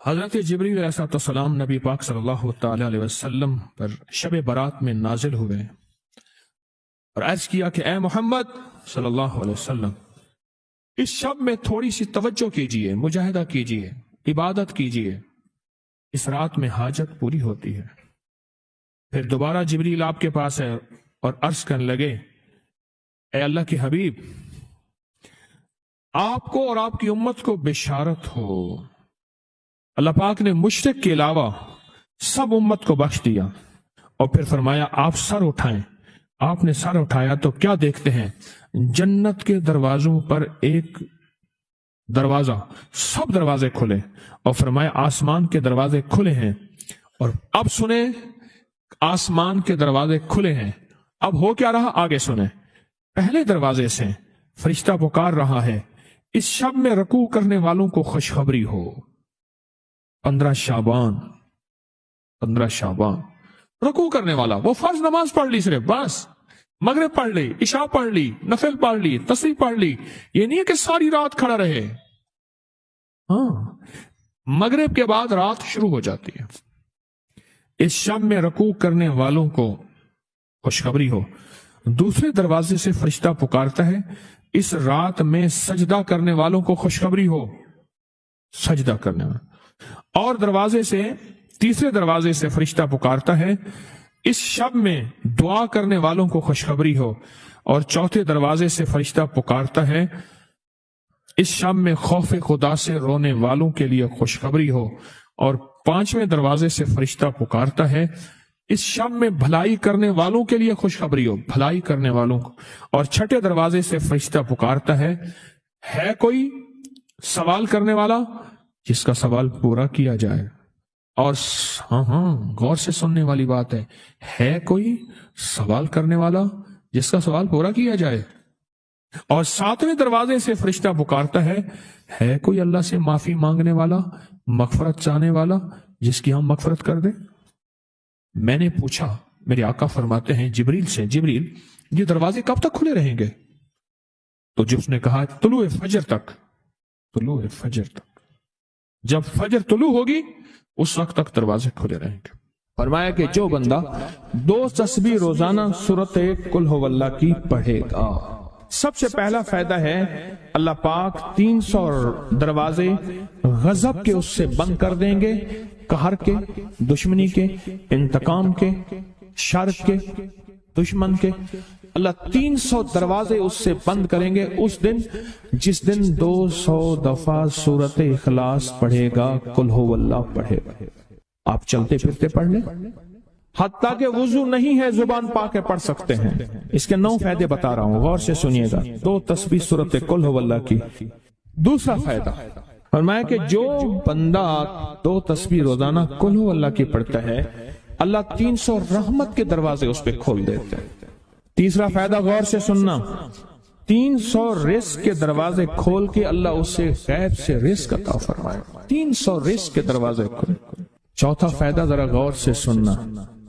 حضرت جبریل علیہ السلام نبی پاک صلی اللہ تعالی علیہ وسلم پر شب برات میں نازل ہوئے اور عرض کیا کہ اے محمد صلی اللہ علیہ وسلم، اس شب میں تھوڑی سی توجہ کیجئے، مجاہدہ کیجئے، عبادت کیجئے، اس رات میں حاجت پوری ہوتی ہے۔ پھر دوبارہ جبریل آپ کے پاس ہے اور عرض کرنے لگے، اے اللہ کے حبیب، آپ کو اور آپ کی امت کو بشارت ہو، اللہ پاک نے مشرک کے علاوہ سب امت کو بخش دیا۔ اور پھر فرمایا آپ سر اٹھائیں۔ آپ نے سر اٹھایا تو کیا دیکھتے ہیں؟ جنت کے دروازوں پر ایک دروازہ، سب دروازے کھلے، اور فرمایا آسمان کے دروازے کھلے ہیں۔ اور اب سنیں، آسمان کے دروازے کھلے ہیں، اب ہو کیا رہا آگے سنیں۔ پہلے دروازے سے فرشتہ پکار رہا ہے، اس شب میں رکوع کرنے والوں کو خوشخبری ہو۔ 15 شعبان رکوع کرنے والا، وہ فرض نماز پڑھ لی، صرف بس مغرب پڑھ لی، عشاء پڑھ لی، نفل پڑھ لی، تسبیح پڑھ لی، یہ نہیں ہے کہ ساری رات کھڑا رہے۔ ہاں، مغرب کے بعد رات شروع ہو جاتی ہے۔ اس شب میں رکوع کرنے والوں کو خوشخبری ہو۔ دوسرے دروازے سے فرشتہ پکارتا ہے، اس رات میں سجدہ کرنے والوں کو خوشخبری ہو، سجدہ کرنے والوں۔ اور تیسرے دروازے سے فرشتہ پکارتا ہے، اس شب میں دعا کرنے والوں کو خوشخبری ہو۔ اور چوتھے دروازے سے فرشتہ پکارتا ہے، اس شب میں خوف خدا سے رونے والوں کے لیے خوشخبری ہو۔ اور 5ویں دروازے سے فرشتہ پکارتا ہے، اس شب میں بھلائی کرنے والوں کے لیے خوشخبری ہو، بھلائی کرنے والوں کو۔ اور 6 دروازے سے فرشتہ پکارتا ہے کوئی سوال کرنے والا جس کا سوال پورا کیا جائے۔ اور ہاں غور سے سننے والی بات ہے کوئی سوال کرنے والا جس کا سوال پورا کیا جائے۔ اور 7ویں دروازے سے فرشتہ پکارتا ہے کوئی اللہ سے معافی مانگنے والا، مغفرت چاہنے والا جس کی ہم مغفرت کر دیں۔ میں نے پوچھا، میرے آقا فرماتے ہیں جبریل سے، جبریل یہ دروازے کب تک کھلے رہیں گے؟ تو جب اس نے کہا طلوع فجر تک، طلوع فجر تک، جب فجر طلوع ہوگی اس وقت تک دروازے کھلے رہیں گے۔ فرمایا کہ جو بندہ 2 تسبیح روزانہ سورۃ قل ھو اللہ کی پڑھے گا، سب سے پہلا فائدہ ہے اللہ پاک 300 دروازے غضب کے اس سے بند کر دیں گے، قہر کے، دشمنی کے، انتقام کے، شر کے، دشمن کے۔ اللہ 300 دروازے اس سے بند کریں گے اس دن جس دن 200 دفعہ سورۃ اخلاص پڑھے گا، قل ھو اللہ پڑھے گا۔ آپ چلتے پھرتے پڑھ لیں، حتیٰ کہ وضو نہیں ہے زبان پاک کے پڑھ سکتے ہیں۔ اس کے 9 فائدے بتا رہا ہوں، غور سے سنیے گا۔ 2 تسبیح سورۃ قل ھو اللہ کی۔ دوسرا فائدہ فرمایا کہ جو بندہ 2 تسبیح روزانہ قل ھو اللہ کی پڑھتا ہے، اللہ 300 رحمت کے دروازے اس پہ کھول دیتے ہیں۔ تیسرا فائدہ غور سے سننا، 300 رزق کے دروازے کھول کے اللہ اس سے غیب سے رزق عطا فرمائے، 300 رزق کے دروازے کھول۔ چوتھا فائدہ ذرا غور سے سننا،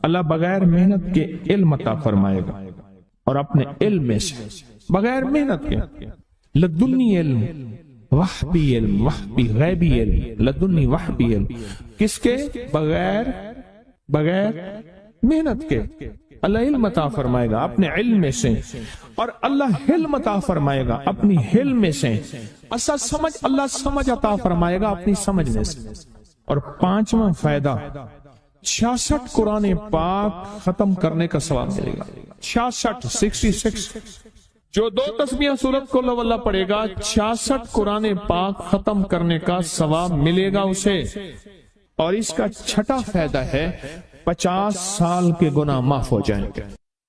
اللہ بغیر محنت کے علم عطا فرمائے گا، اور اپنے علم میں سے بغیر محنت کے، لدنی علم، وحبی علم، وحبی غیبی علم، لدنی وحبی علم، کس کے؟ بغیر محنت کے اللہ علم عطا فرمائے گا اپنے علم میں سے، اور اللہ حلم عطا فرمائے گا اپنی حلم میں سے، اللہ سمجھ عطا فرمائے گا اپنی سمجھ میں سے۔ اور 5واں فائدہ 66 قرآن پاک ختم کرنے کا ثواب ملے گا۔ 66 جو 2 تسبیح سورۃ قل ھو اللہ پڑھے گا، 66 قرآن پاک ختم کرنے کا ثواب ملے گا اسے۔ اور اس کا 6واں فائدہ ہے 50 سال کے گناہ معاف ہو جائیں گے۔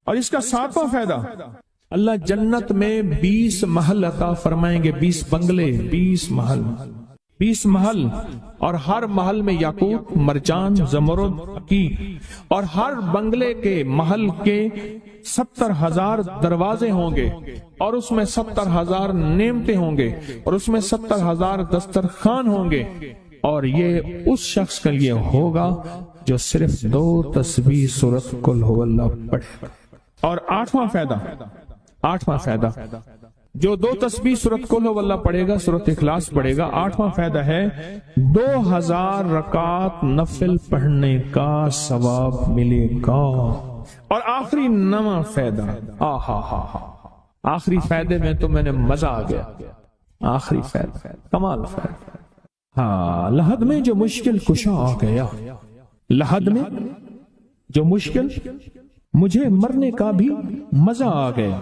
اور اس کا 7واں فائدہ، اللہ جنت میں 20 محل عطا فرمائیں گے، 20 بنگلے، 20 محل، اور ہر محل میں یاقوت، مرجان، زمرد کی، اور ہر بنگلے کے محل کے 70,000 دروازے ہوں گے، اور اس میں 70,000 نعمتیں ہوں گے، اور اس میں 70,000 دسترخوان ہوں گے۔ اور یہ اس شخص کے لیے ہوگا جو صرف 2 تسبیح سورۃ قل ھو اللہ پڑھے۔ اور 8واں فائدہ جو 2 تسبیح سورۃ قل ہو اللہ پڑھے گا، سورۃ اخلاص پڑھے گا، 8واں فائدہ ہے 2000 رکعت نفل پڑھنے کا ثواب ملے گا۔ اور آخری 9واں فائدہ، آخری فائدے میں تو میں نے مزہ آ گیا، آخری فائدہ کمال فائدہ۔ ہاں، لحد میں جو مشکل کشا آ گیا، لحد میں جو مشکل، مجھے مرنے کا بھی مزہ آ گیا۔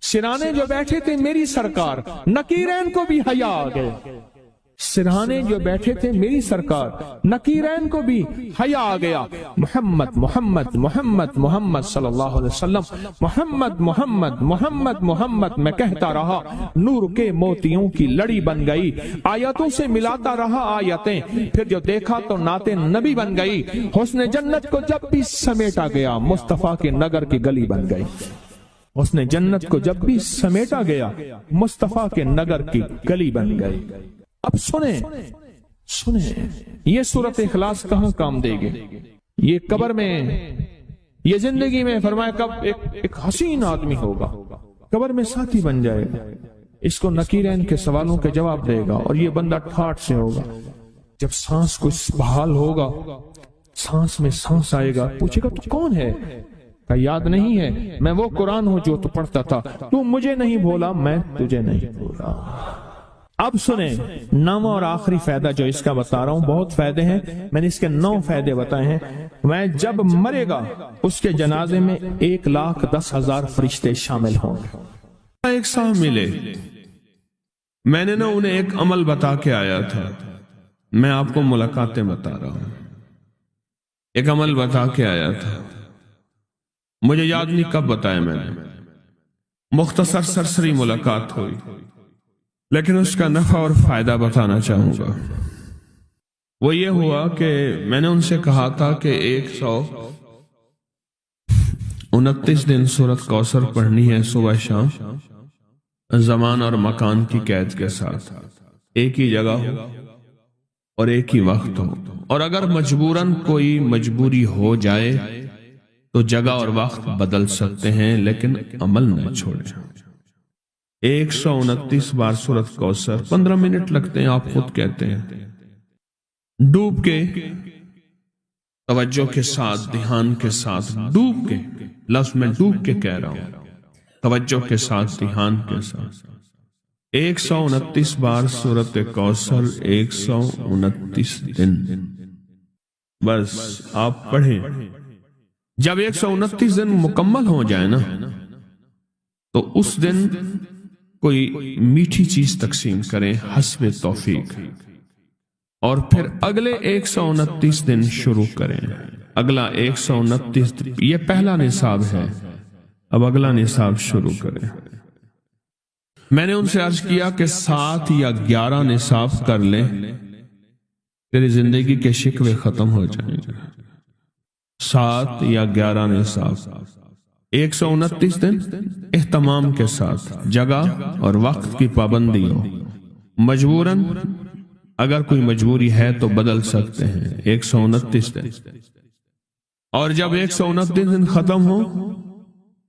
سرانے جو بیٹھے تھے میری سرکار، نکیرین کو بھی حیا آ گیا۔ سرہانے جو بیٹھے تھے میری سرکار، نکیرین کو بھی حیا آ گیا۔ محمد محمد محمد محمد صلی اللہ علیہ وسلم، محمد محمد محمد محمد میں کہتا رہا، نور کے موتیوں کی لڑی بن گئی، آیتوں سے ملاتا رہا آیتیں، پھر جو دیکھا تو نعت نبی بن گئی، حسن جنت کو جب بھی سمیٹا گیا، مصطفیٰ کے نگر کی گلی بن گئی۔ حسن جنت کو جب بھی سمیٹا گیا، مصطفیٰ کے نگر کی گلی بن گئی۔ اب سنیں یہ سورۃ اخلاص کہاں کام دے گی؟ یہ قبر میں، یہ زندگی میں، فرمایا کب ایک حسین آدمی ہوگا، قبر میں ساتھی بن جائے گا، اس کو نکیرین کے سوالوں کے جواب دے گا، اور یہ بندہ ٹھاٹ سے ہوگا۔ جب سانس کو بحال ہوگا، سانس میں سانس آئے گا، پوچھے گا تو کون ہے؟ کہ یاد نہیں ہے، میں وہ قرآن ہوں جو تو پڑھتا تھا، تو مجھے نہیں بھولا، میں تجھے نہیں بھولا۔ اب سنیں 9واں اور آخری فائدہ جو اس کا بتا رہا ہوں، بہت فائدے ہیں، میں نے اس کے 9 فائدے بتائے ہیں۔ میں جب مرے گا اس کے جنازے میں 1,10,000 فرشتے شامل ہوں گے۔ ایک صاحب ملے، میں نے انہیں ایک عمل بتا کے آیا تھا، میں آپ کو ملاقاتیں بتا رہا ہوں۔ ایک عمل بتا کے آیا تھا، مجھے یاد نہیں کب بتایا میں نے، مختصر سرسری ملاقات ہوئی، لیکن اس کا نفع اور فائدہ بتانا چاہوں گا۔ وہ یہ ہوا کہ میں نے ان سے کہا تھا کہ 129 دن سورۃ کوثر پڑھنی ہے صبح شام، زمان اور مکان کی قید کے ساتھ، ایک ہی جگہ ہو اور ایک ہی وقت ہو، اور اگر مجبوراً کوئی مجبوری ہو جائے تو جگہ اور وقت بدل سکتے ہیں، لیکن عمل نہ چھوڑیں۔ 129 بار سورۃ کوثر، 15 منٹ لگتے ہیں، آپ خود کہتے ہیں، ڈوب کے، توجہ کے ساتھ، دھیان کے ساتھ، ڈوب کے، لفظ میں ڈوب کے کہہ رہا ہوں، توجہ کے ساتھ، دھیان کے ساتھ، 129 بار سورۃ کوثر، 129 دن، بس آپ پڑھیں۔ جب 129 دن مکمل ہو جائے نا، تو اس دن کوئی میٹھی چیز تقسیم کریں حسب توفیق، اور پھر اگلے 129 دن شروع کریں۔ اگلا 129 دن، یہ پہلا نصاب ہے، اب اگلا نصاب شروع کریں۔ میں نے ان سے عرض کیا کہ 7 یا 11 نصاب کر لیں، تیری زندگی کے شکوے ختم ہو جائیں گے۔ 7 یا 11 نصاب، 129 دن اہتمام کے ساتھ، جگہ اور وقت کی پابندی ہو، مجبوراً اگر کوئی مجبوری ہے تو بدل سکتے ہیں، 129 دن۔ اور جب 129 دن ختم ہو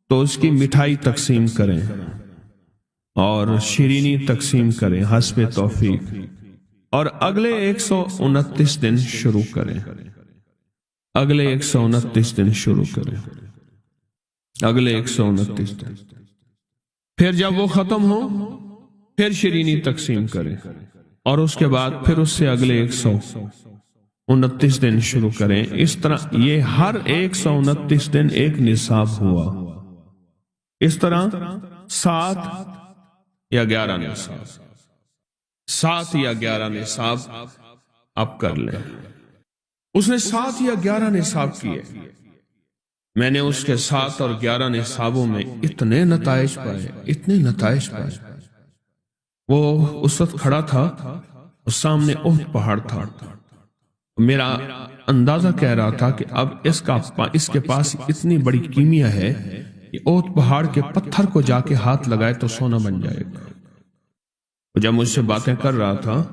تو اس کی مٹھائی تقسیم کریں اور شیرینی تقسیم کریں حسب توفیق، اور اگلے 129 دن شروع کریں، اگلے 129 دن شروع کریں، اگلے 129 دن۔ پھر جب وہ ختم ہو پھر شیرینی تقسیم کریں، اور اس کے بعد پھر اس سے اگلے 129 دن شروع کریں۔ اس طرح یہ ہر 129 دن ایک نصاب ہوا۔ اس طرح 7 یا 11 نصاب، 7 یا 11 نصاب آپ کر لیں۔ اس نے 7 یا 11 نصاب کیے، میں نے اس کے 7 اور 11 نصابوں میں اتنے نتائج پائے، اتنے نتائج پائے۔ وہ اس وقت کھڑا تھا اور سامنے احد پہاڑ تھا، میرا اندازہ کہہ رہا تھا کہ اب اس کے پاس اتنی بڑی کیمیا ہے کہ احد پہاڑ کے پتھر کو جا کے ہاتھ لگائے تو سونا بن جائے گا۔ جب مجھ سے باتیں کر رہا تھا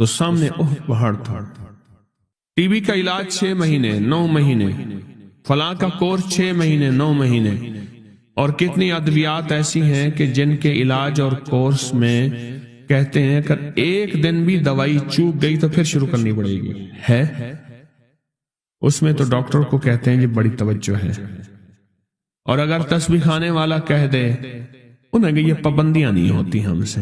تو سامنے احد پہاڑ تھا۔ ٹی بی کا علاج 6 مہینے 9 مہینے، فلاں کا کورس 6 مہینے 9 مہینے، اور کتنی ادویات ایسی ہیں کہ جن کے علاج اور کورس میں کہتے ہیں کہ ایک دن بھی دوائی چوک گئی تو پھر شروع کرنی پڑے گی ہے، اس میں تو ڈاکٹر کو کہتے ہیں یہ بڑی توجہ ہے۔ اور اگر تسبیح خانے والا کہہ دے انہیں کہ یہ پابندیاں نہیں ہوتی ہم سے،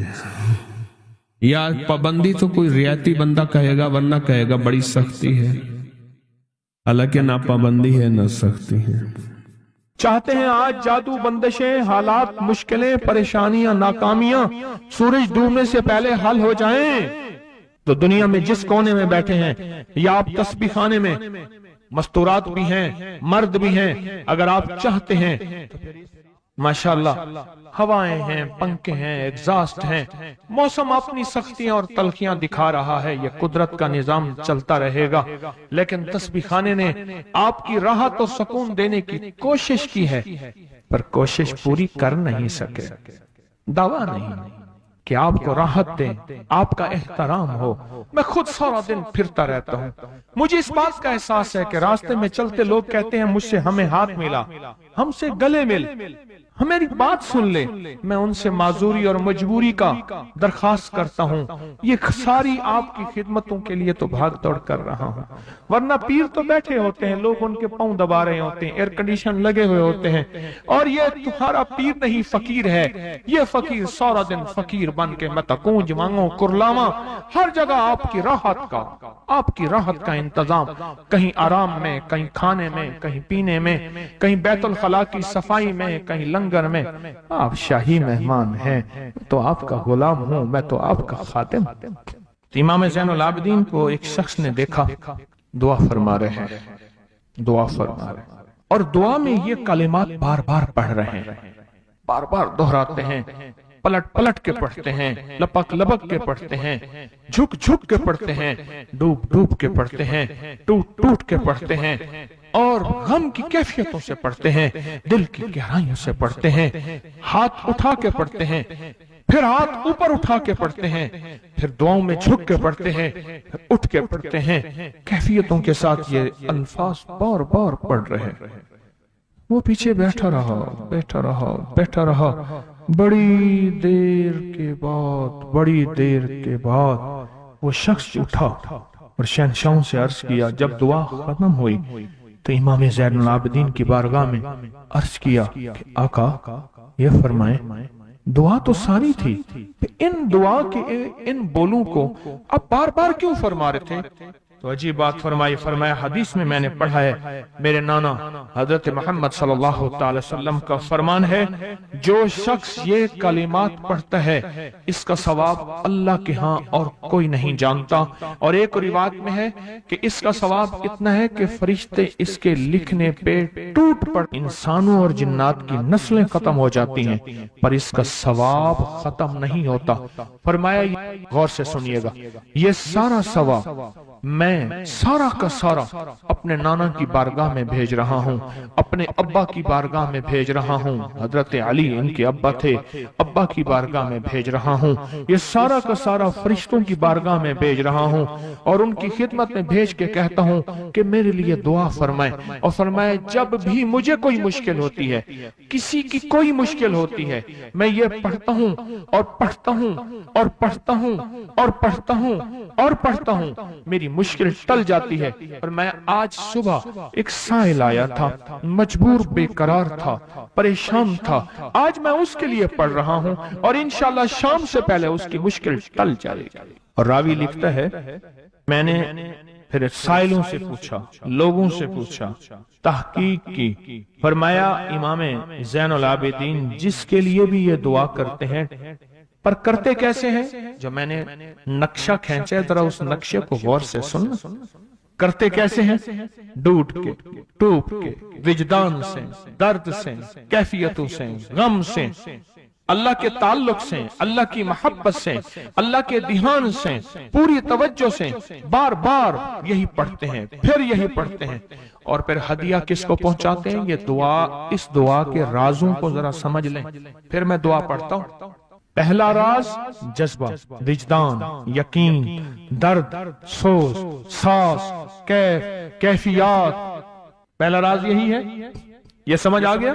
یا پابندی تو کوئی رعایتی بندہ کہے گا، ورنہ کہے گا بڑی سختی ہے، حالانکہ نہ پابندی ہے نہ سختی ہے۔ چاہتے ہیں آج جادو، بندشیں، حالات، مشکلیں، پریشانیاں، ناکامیاں سورج ڈوبنے سے پہلے حل ہو جائیں، تو دنیا میں جس کونے میں بیٹھے ہیں، یا آپ تسبیح خانے میں، مستورات بھی ہیں، مرد بھی ہیں، اگر آپ چاہتے ہیں تو ماشاءاللہ ہوائیں ہیں، پنکھے ہیں، ایگزاسٹ ہیں، موسم اپنی سختیاں اور تلخیاں دکھا رہا ہے، یہ قدرت کا نظام چلتا رہے گا، لیکن تسبیح خانے نے آپ کی راحت اور سکون دینے کی کوشش کی ہے، پر کوشش پوری کر نہیں سکے۔ دعویٰ نہیں کہ آپ کو راحت دیں، آپ کا احترام ہو۔ میں خود سارا دن پھرتا رہتا ہوں، مجھے اس بات کا احساس ہے کہ راستے میں چلتے لوگ کہتے ہیں مجھ سے ہمیں ہاتھ ملا، ہم سے گلے مل، میری بات سن لے، میں ان سے معذوری اور مجبوری کا درخواست کرتا ہوں، یہ ساری آپ کی خدمتوں کے لیے تو بھاگ دوڑ کر رہا ہوں، ورنہ پیر تو بیٹھے ہوتے ہیں، لوگ ان کے پاؤں دبا رہے ہوتے ہیں، ایئر کنڈیشن لگے ہوئے ہوتے ہیں، اور یہ تمہارا پیر نہیں فقیر ہے، یہ فقیر سارا دن فقیر بن کے متکونج مانگوں کرلاواں، ہر جگہ آپ کی راحت کا انتظام، کہیں آرام میں، کہیں کھانے میں، کہیں پینے میں، کہیں بیت الخلاء کی صفائی میں، کہیں لنگر میں۔ آپ شاہی مہمان ہیں تو آپ کا غلام ہوں، میں تو آپ کا خادم۔ امام زین العابدین کو ایک شخص نے دیکھا، دعا فرما رہے ہیں، اور دعا میں یہ کلمات بار بار پڑھ رہے ہیں، بار بار دہراتے ہیں، پلٹ پلٹ کے پڑھتے ہیں، لپک لپک کے پڑھتے ہیں، جھک جھک کے پڑھتے ہیں، ڈوب ڈوب کے پڑھتے ہیں، ٹوٹ ٹوٹ کے پڑھتے ہیں، اور غم کی کیفیتوں سے پڑھتے ہیں، دل کی گہرائیوں سے پڑھتے ہیں، ہاتھ اٹھا کے پڑھتے ہیں، پھر ہاتھ اوپر اٹھا کے پڑھتے ہیں، پھر دعاؤں میں جھک کے پڑھتے ہیں، پھر اٹھ کے پڑھتے ہیں، کیفیتوں کے ساتھ یہ الفاظ بار بار پڑھ رہے ہیں۔ وہ پیچھے بیٹھا رہا، بڑی دیر کے بعد وہ شخص اٹھا اور شہنشاہوں سے عرض کیا۔ جب دعا ختم ہوئی تو امام زین العابدین کی بارگاہ میں عرض کیا کہ آقا یہ فرمائیں، دعا تو ساری تھی، ان دعا کے ان بولوں کو اب بار بار کیوں فرما رہے تھے؟ تو عجیب بات فرمایا حدیث میں نے پڑھا ہے، میرے نانا حضرت محمد صلی اللہ تعالی وسلم کا فرمان ہے، جو شخص یہ کلمات پڑھتا ہے اس کا ثواب اللہ کے ہاں اور کوئی نہیں جانتا، اور ایک روایت میں ہے کہ اس کا ثواب اتنا ہے کہ فرشتے اس کے لکھنے پہ ٹوٹ پڑ، انسانوں اور جنات کی نسلیں ختم ہو جاتی ہیں پر اس کا ثواب ختم نہیں ہوتا۔ فرمایا غور سے سنیے گا، یہ سارا ثواب میں سارا کا سارا اپنے نانا کی بارگاہ میں بھیج رہا ہوں، اپنے ابا کی بارگاہ میں بھیج رہا ہوں، حضرت علی ان کے ابا تھے، ابا کی بارگاہ میں بھیج رہا ہوں، یہ سارا کا سارا فرشتوں کی بارگاہ میں بھیج رہا ہوں، اور ان کی خدمت میں بھیج کے کہتا ہوں کہ میرے لیے دعا فرمائیں، اور فرمائے جب بھی مجھے کوئی مشکل ہوتی ہے، کسی کی کوئی مشکل ہوتی ہے، میں یہ پڑھتا ہوں اور پڑھتا ہوں اور پڑھتا ہوں اور پڑھتا ہوں اور پڑھتا ہوں، میری مشکل ٹل جاتی ہے۔ اور میں آج صبح ایک سائل آیا تھا، مجبور بے قرار تھا، پریشان تھا، آج میں اس کے لیے پڑھ رہا ہوں اور انشاءاللہ شام سے پہلے اس کی مشکل ٹل جائے گی۔ اور راوی لکھتا ہے میں نے پھر سائلوں سے پوچھا، لوگوں سے پوچھا، تحقیق کی، فرمایا امام زین العابدین جس کے لیے بھی یہ دعا کرتے ہیں، پر کرتے کیسے ہیں؟ جو میں نے نقشہ کھینچا ہے ذرا اس نقشے کو غور سے سننا۔ کرتے کیسے ہیں؟ ڈوٹ کے، ٹوپ کے، وجدان سے، درد سے، کیفیتوں سے، غم سے، اللہ کے تعلق سے، اللہ کی محبت سے، اللہ کے دھیان سے، پوری توجہ سے بار بار یہی پڑھتے ہیں، پھر یہی پڑھتے ہیں، اور پھر ہدیہ کس کو پہنچاتے ہیں؟ یہ دعا، اس دعا کے رازوں کو ذرا سمجھ لیں۔ پھر میں دعا پڑھتا ہوں۔ پہلا راز جذبہ، وجدان، یقین، درد، سوز، ساس، کیفیات، پہلا راز یہی ہے، یہ سمجھ آ گیا؟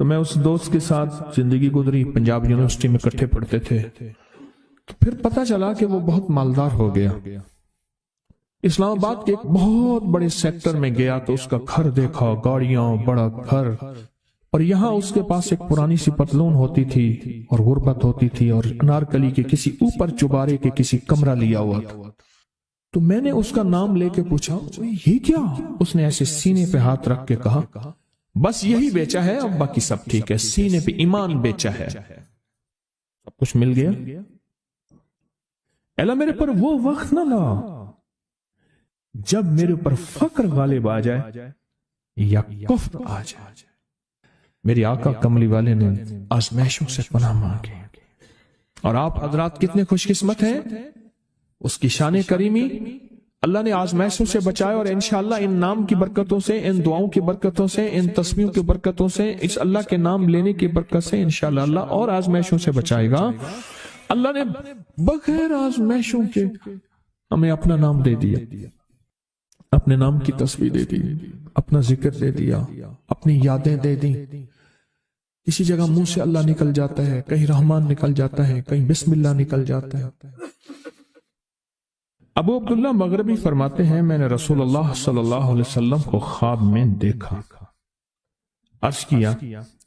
تو میں اس دوست کے ساتھ زندگی گزری، پنجاب یونیورسٹی میں اکٹھے پڑھتے تھے. تو پھر پتا چلا کہ وہ بہت مالدار ہو گیا. اسلام آباد کے ایک بہت بڑے سیکٹر میں گیا تو اس کا گھر دیکھا، گاڑیاں، بڑا گھر، اور یہاں اس کے پاس ایک پرانی سی پتلون ہوتی تھی اور غربت ہوتی تھی، اور انارکلی کے کسی اوپر چبارے کے کسی کمرہ لیا ہوا تھا. تو میں نے اس کا نام لے کے پوچھا یہ کیا؟ اس نے ایسے سینے پہ ہاتھ رکھ کے کہا بس یہی بیچا ہے، اب باقی سب ٹھیک ہے. سینے پہ ایمان بیچا ہے، سب کچھ مل گیا. اللہ میرے پر وہ وقت نہ لا جب میرے اوپر فقر غالب آ جائے یا کفر آ جائے. میری آقا کملی والے نے آزمائشوں سے پناہ مانگی، اور آپ حضرات کتنے خوش قسمت ہیں. اس کی شان کریمی اللہ نے آزمائشوں سے بچائے، اور انشاءاللہ ان نام کی برکتوں سے، ان دعاؤں کی برکتوں سے، ان تسبیحوں کی برکتوں سے، اس اللہ کے نام لینے کی برکت سے انشاءاللہ اللہ اور آزمائشوں سے بچائے گا. اللہ نے بغیر آزمائشوں کے ہمیں اپنا نام دے دیا، اپنے نام کی تسبیح دے دی، اپنا ذکر دے دیا، اپنی یادیں دے دی. کسی جگہ منہ سے اللہ نکل جاتا ہے، کہیں رحمان نکل جاتا ہے، کہیں بسم اللہ نکل جاتا ہے. ابو عبداللہ مغربی فرماتے ہیں میں نے رسول اللہ صلی اللہ علیہ وسلم کو خواب میں دیکھا. عرض کیا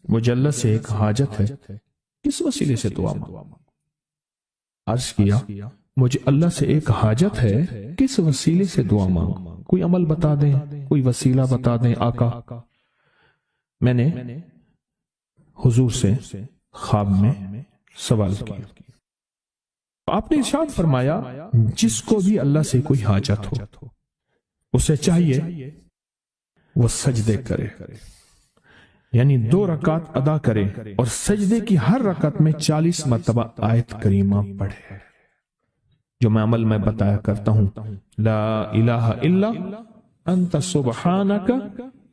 مجھے اللہ سے ایک حاجت ہے، کس وسیلے سے دعا مانگوں؟ عرض کیا مجھے اللہ سے ایک حاجت ہے، کس وسیلے سے دعا مانگوں؟ کوئی عمل بتا دیں، کوئی وسیلہ بتا دیں آقا. میں نے حضور سے خواب میں سوال کیا. آپ نے ارشاد فرمایا جس کو بھی اللہ سے کوئی حاجت ہو اسے چاہیے وہ سجدے کرے، یعنی 2 رکعت ادا کرے، اور سجدے کی ہر رکعت میں 40 مرتبہ آیت کریمہ پڑھے، جو میں عمل میں بتایا کرتا ہوں. لا الہ الا انت سبحانک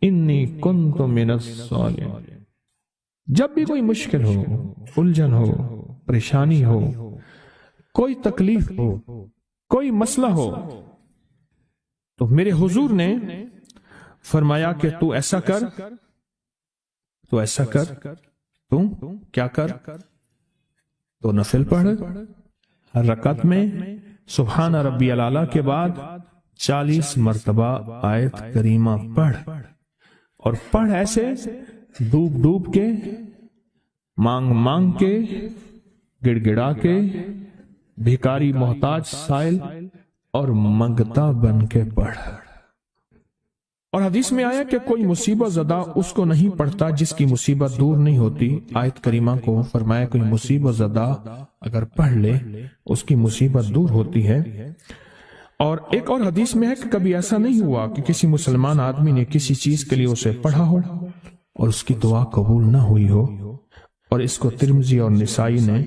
انی کنت من الظالمین. جب بھی کوئی مشکل ہو، الجھن ہو، پریشانی ہو، کوئی تکلیف ہو، کوئی مسئلہ ہو، تو میرے حضور نے فرمایا کہ تو ایسا کر، تو ایسا کر، تو کیا کر؟ تو نفل پڑھ، ہر رکعت میں سبحان ربی الاعلیٰ کے بعد 40 مرتبہ آیت کریمہ پڑھ، اور پڑھ ایسے ڈوب ڈوب کے، مانگ مانگ کے، گڑ گڑا کے، بھیکاری محتاج سائل اور منگتا بن کے پڑھ. اور حدیث میں آیا کہ کوئی مصیبت زدہ اس کو نہیں پڑھتا جس کی مصیبت دور نہیں ہوتی. آیت کریمہ کو فرمایا کوئی مصیبت زدہ اگر پڑھ لے اس کی مصیبت دور ہوتی ہے. اور ایک اور حدیث میں ہے کہ کبھی ایسا نہیں ہوا کہ کسی مسلمان آدمی نے کسی چیز کے لیے اسے پڑھا ہو اور اس کی دعا قبول نہ ہوئی ہو. اور اس کو ترمذی اور نسائی نے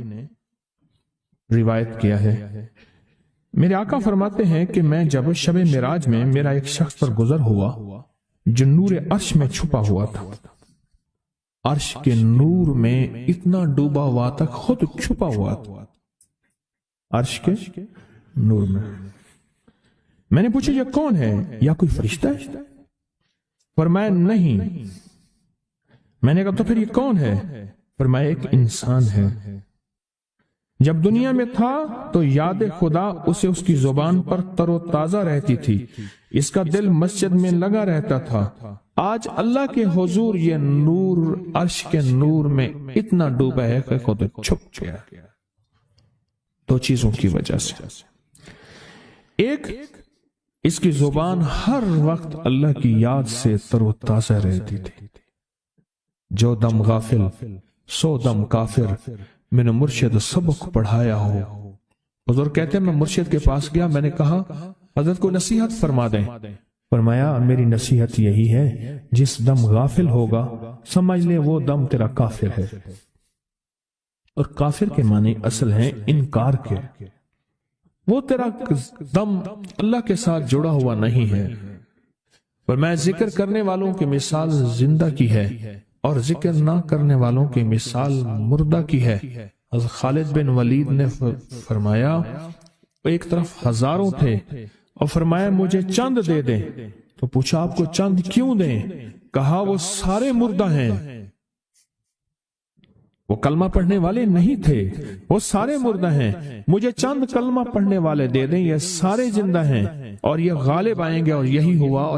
روایت کیا ہے. میرے آقا فرماتے ہیں کہ میں جب شب معراج میں میرا ایک شخص پر گزر ہوا جو نور عرش میں چھپا ہوا تھا. عرش کے نور میں اتنا ڈوبا ہوا تھا، خود چھپا ہوا تھا عرش کے نور میں. میں نے پوچھا یہ کون ہے؟ یا کوئی فرشتہ ہے؟ فرمایا نہیں. میں نے کہا تو پھر یہ کون ہے؟ فرمایا ایک انسان ہے. جب دنیا میں تھا تو یاد خدا اسے اس کی زبان پر تر و تازہ رہتی تھی، اس کا دل مسجد میں لگا رہتا تھا. آج اللہ کے حضور یہ نور عرش کے نور میں اتنا ڈوبا ہے کہ خود چھپ گیا. 2 چیزوں کی وجہ سے. ایک، اس کی زبان ہر وقت اللہ کی یاد سے تر و تازہ رہتی تھی. جو دم غافل سو دم کافر، میں نے مرشد سبق پڑھایا ہو. حضور کہتے ہیں میں مرشد کے پاس گیا، میں نے کہا حضرت کو نصیحت فرما دیں. فرمایا میری نصیحت یہی ہے جس دم غافل ہوگا سمجھ لے وہ دم تیرا کافر ہے. اور کافر کے معنی اصل ہیں انکار کے. وہ تیرا دم اللہ کے ساتھ جڑا ہوا نہیں ہے. فرمایا ذکر کرنے والوں کی مثال زندہ کی ہے اور ذکر نہ کرنے والوں کی مثال مردہ کی ہے. حضرت خالد بن ولید نے فرمایا ایک طرف ہزاروں تھے اور فرمایا مجھے چند دے دیں. تو پوچھا آپ کو چند کیوں دیں؟ کہا وہ سارے مردہ ہیں. وہ کلمہ پڑھنے والے نہیں تھے، وہ سارے مردہ ہیں، مجھے چند کلمہ پڑھنے والے دے دیں، یہ سارے زندہ ہیں اور یہ غالب آئیں گے، اور یہی ہوا۔ اور